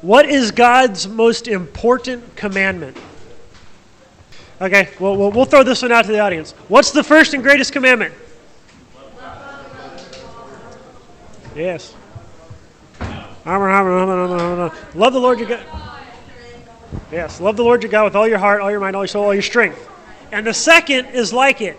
What is God's most important commandment? Okay, well, we'll throw this one out to the audience. What's the first and greatest commandment? Yes. Love the Lord your God. Yes, love the Lord your God with all your heart, all your mind, all your soul, all your strength. And the second is like it.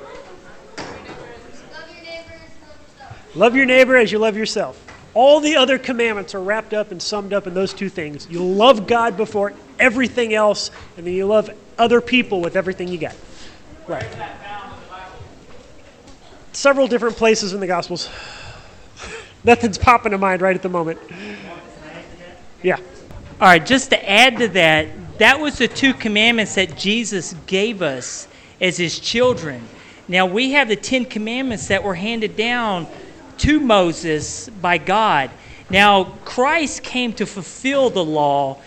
Love your neighbor as you love yourself. All the other commandments are wrapped up and summed up in those two things. You love God before everything else, and then you love other people with everything you got. Right. Several different places in the Gospels. Nothing's popping to mind right at the moment. Yeah. All right, just to add to that, that was the two commandments that Jesus gave us as his children. Now, we have the 10 commandments that were handed down to Moses by God. Now, Christ came to fulfill the law.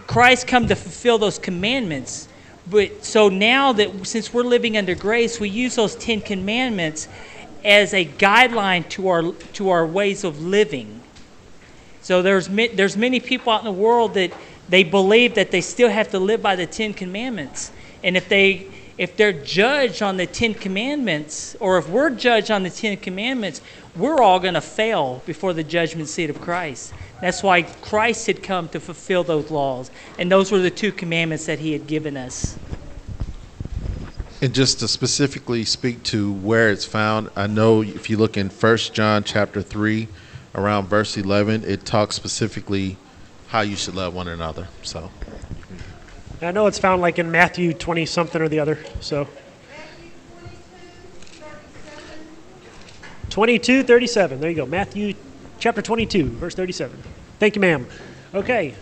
Christ came to fulfill those commandments. But so now that since we're living under grace, we use those 10 commandments as a guideline to our ways of living. So there's many people out in the world that they believe that they still have to live by the 10 commandments. And if they're judged on the 10 commandments, or if we're judged on the 10 commandments, we're all going to fail before the judgment seat of Christ. That's why Christ had come to fulfill those laws. And those were the two commandments that he had given us. And just to specifically speak to where it's found, I know if you look in 1 John chapter 3, around verse 11, it talks specifically how you should love one another. So I know it's found like in Matthew 20 something or the other. So 22:37. There you go. Matthew chapter 22, verse 37. Thank you, ma'am. Okay.